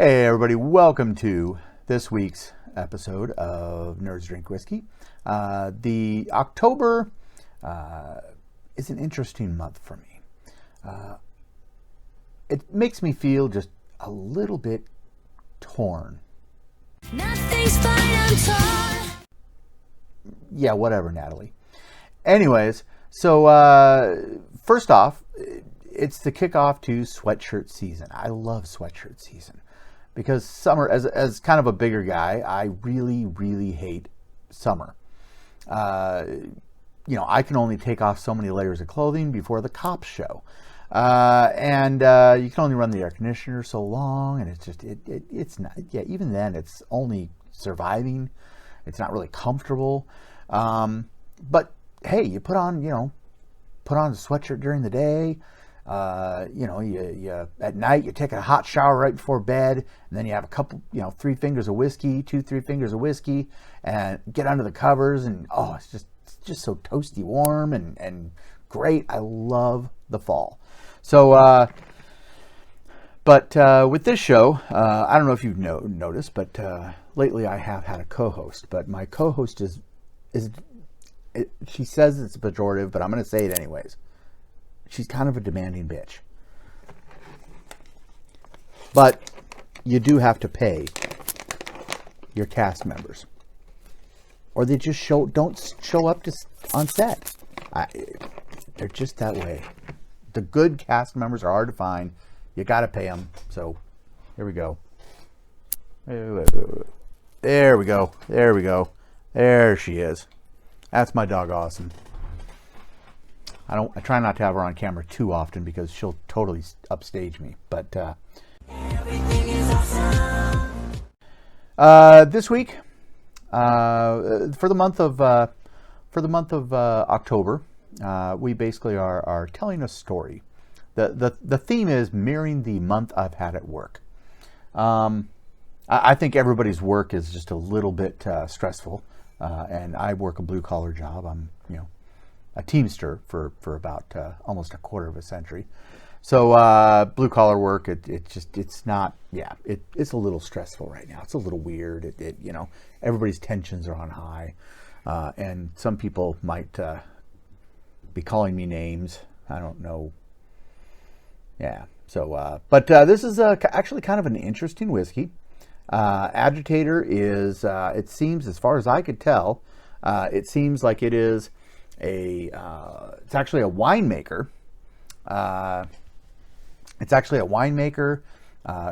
Hey everybody, welcome to this week's episode of Nerds Drink Whiskey. The October is an interesting month for me. It makes me feel just a little bit torn. Nothing's fine, I'm torn. Yeah, whatever, Natalie. Anyways, so first off, it's the kickoff to sweatshirt season. I love sweatshirt season. Because summer, as kind of a bigger guy, I really hate summer. I can only take off so many layers of clothing before the cops show. And you can only run the air conditioner so long, and it's just, it's not, yeah, even then, it's only surviving. It's not really comfortable. But hey, you put on a sweatshirt during the day. You at night you take a hot shower right before bed, and then you have a couple, 3 fingers of whiskey, 3 fingers of whiskey, and get under the covers, and it's just so toasty warm and great. I love the fall. So, but with this show, I don't know if you've noticed, but lately I have had a co-host, but my co-host she says it's pejorative, but I'm going to say it anyways. She's kind of a demanding bitch. But you do have to pay your cast members, or they just don't show up on set. They're just that way. The good cast members are hard to find. You got to pay them. So here we go. There we go. There she is. That's my dog, Awesome. I try not to have her on camera too often because she'll totally upstage me. But Everything is awesome. this week, for the month of October, we basically are telling a story. The theme is mirroring the month I've had at work. I think everybody's work is just a little bit stressful, and I work a blue collar job. I'm a teamster for about almost a quarter of a century. So blue collar work, it's a little stressful right now. It's a little weird. Everybody's tensions are on high, and some people might be calling me names. I don't know. Yeah. So, but this is actually kind of an interesting whiskey. Agitator is. It seems, as far as I could tell, it seems like it is. It's actually a winemaker.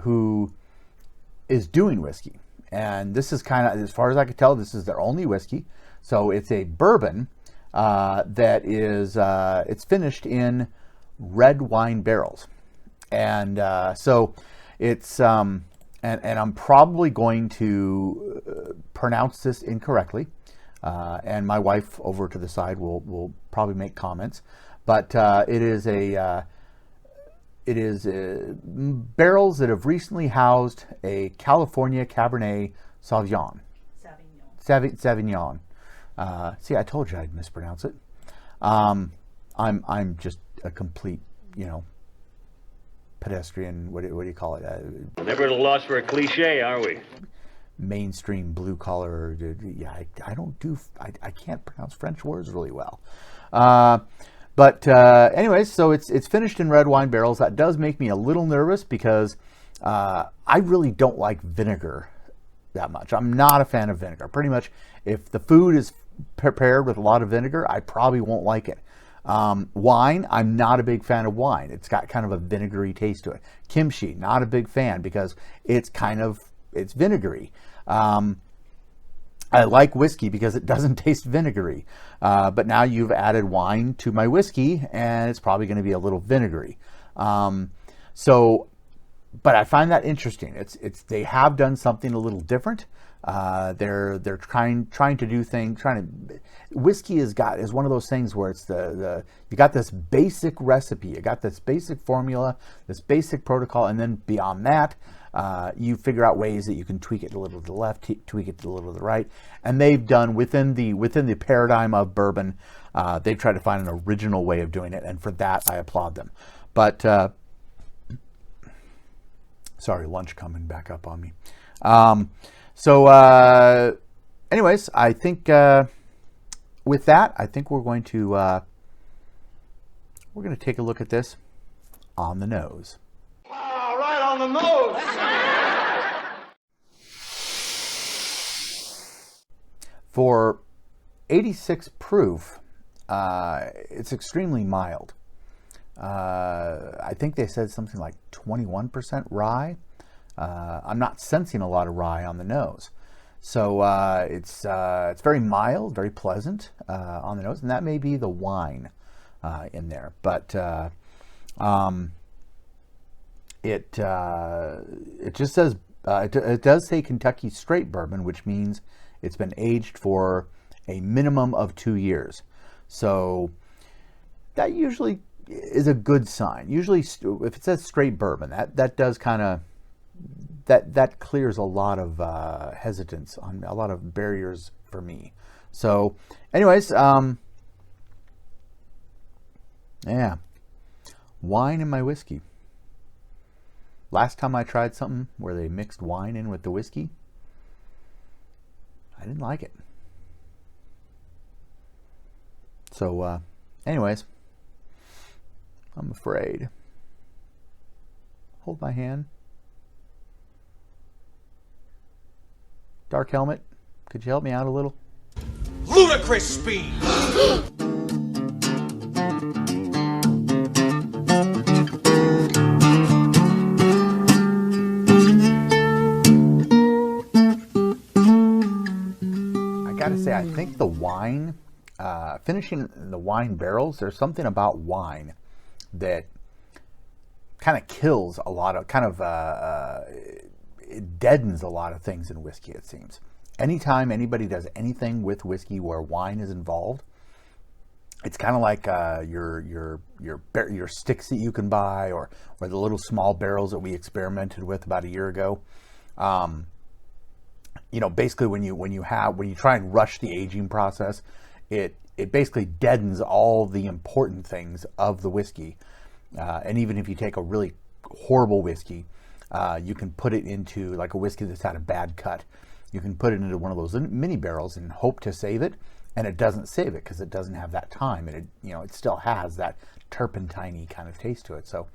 Who is doing whiskey, and this is kind of, as far as I could tell, this is their only whiskey. So it's a bourbon that is it's finished in red wine barrels, and so it's and I'm probably going to pronounce this incorrectly. And my wife over to the side will probably make comments, but it is barrels that have recently housed a California Cabernet Sauvignon. Sauvignon. See, I told you I'd mispronounce it. I'm just a complete, pedestrian. What do you call it? Never at a loss for a cliche, are we? Mainstream blue collar. I can't pronounce French words really well. But anyways, so it's finished in red wine barrels. That does make me a little nervous because I really don't like vinegar that much. I'm not a fan of vinegar. Pretty much, if the food is prepared with a lot of vinegar, I probably won't like it. Wine, I'm not a big fan of wine. It's got kind of a vinegary taste to it. Kimchi, not a big fan because it's vinegary. I like whiskey because it doesn't taste vinegary. But now you've added wine to my whiskey, and it's probably going to be a little vinegary. But I find that interesting. They have done something a little different. They're trying to do things. Whiskey is one of those things where it's you got this basic recipe, you got this basic formula, this basic protocol, and then beyond that, you figure out ways that you can tweak it a little to the left, tweak it a little to the right, and they've done within the paradigm of bourbon. They've tried to find an original way of doing it, and for that I applaud them. But Sorry, lunch coming back up on me. Anyways, I think with that, I think we're going to take a look at this on the nose. Wow, right on the nose. For 86 proof, it's extremely mild. I think they said something like 21% rye. I'm not sensing a lot of rye on the nose. So it's very mild, very pleasant on the nose, and that may be the wine in there. But it just says it does say Kentucky straight bourbon, which means it's been aged for a minimum of 2 years. So that usually is a good sign. Usually, if it says straight bourbon, that does kind of that clears a lot of hesitance on a lot of barriers for me. So, anyways, yeah, wine in my whiskey. Last time I tried something where they mixed wine in with the whiskey, I didn't like it. So, anyways, I'm afraid. Hold my hand. Dark Helmet, could you help me out a little? Ludicrous speed. I gotta say, I think the wine, finishing the wine barrels, there's something about wine that kind of kills a lot of, it deadens a lot of things in whiskey, it seems. Anytime anybody does anything with whiskey where wine is involved, it's kind of like your sticks that you can buy, or the little small barrels that we experimented with about a year ago. Basically when you try and rush the aging process, it basically deadens all the important things of the whiskey. And even if you take a really horrible whiskey, you can put it into like a whiskey that's had a bad cut. You can put it into one of those mini barrels and hope to save it, and it doesn't save it because it doesn't have that time, and it still has that turpentine kind of taste to it. So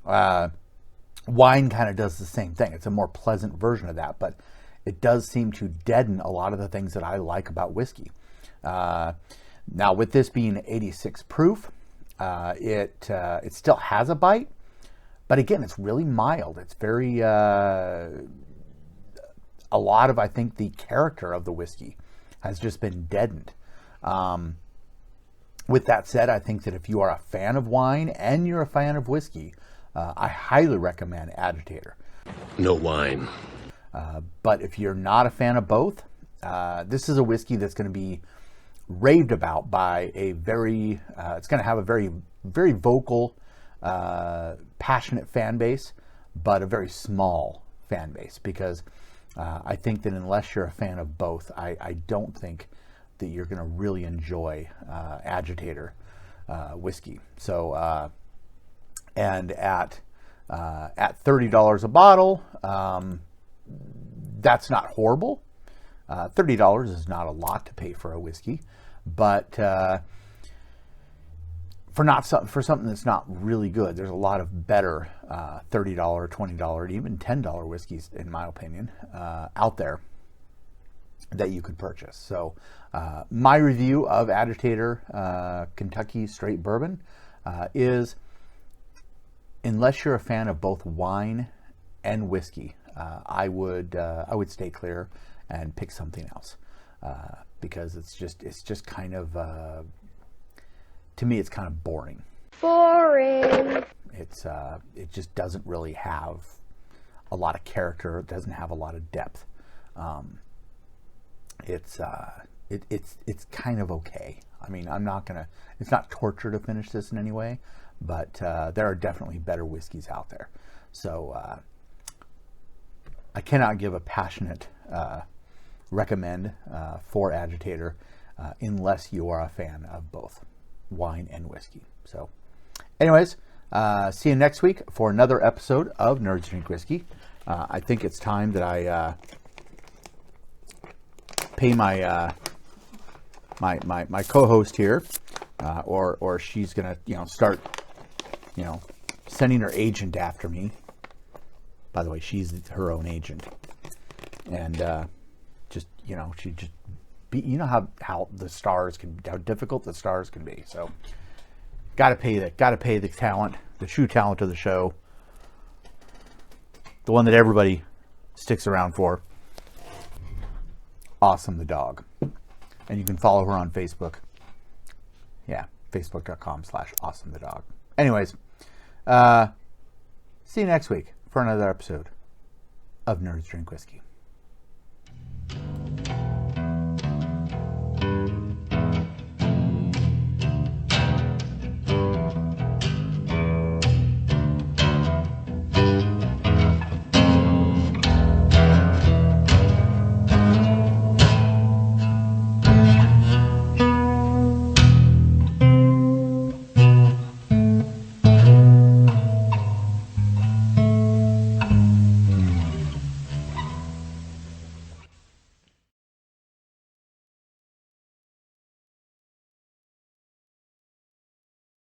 wine kind of does the same thing. It's a more pleasant version of that, but it does seem to deaden a lot of the things that I like about whiskey. Now, with this being 86 proof, it still has a bite, but again, it's really mild. It's very, a lot of, I think, the character of the whiskey has just been deadened. With that said, I think that if you are a fan of wine and you're a fan of whiskey, I highly recommend Agitator. No wine. But if you're not a fan of both, this is a whiskey that's going to be raved about by it's going to have a very, very vocal, passionate fan base, but a very small fan base, because I think that unless you're a fan of both, I don't think that you're going to really enjoy Agitator whiskey. So, and at $30 a bottle, that's not horrible. $30 is not a lot to pay for a whiskey, but for something that's not really good, there's a lot of better $30, $20, even $10 whiskeys, in my opinion, out there that you could purchase. So my review of Agitator Kentucky Straight Bourbon is, unless you're a fan of both wine and whiskey, I would stay clear and pick something else, because it's just kind of, to me, it's kind of boring. Boring. It just doesn't really have a lot of character. It doesn't have a lot of depth. It's kind of okay. I mean, it's not torture to finish this in any way, but there are definitely better whiskeys out there. So I cannot give a passionate recommend for Agitator unless you are a fan of both wine and whiskey. So anyways, see you next week for another episode of Nerds Drink Whiskey. I think it's time that I pay my my co-host here, or she's gonna start sending her agent after me. By the way, she's her own agent, and just she just be how the stars how difficult the stars can be. So gotta pay the talent, the true talent of the show, the one that everybody sticks around for. Awesome the dog. And you can follow her on Facebook. Yeah, facebook.com/awesomethedog. Anyways, see you next week for another episode of Nerds Drink Whiskey.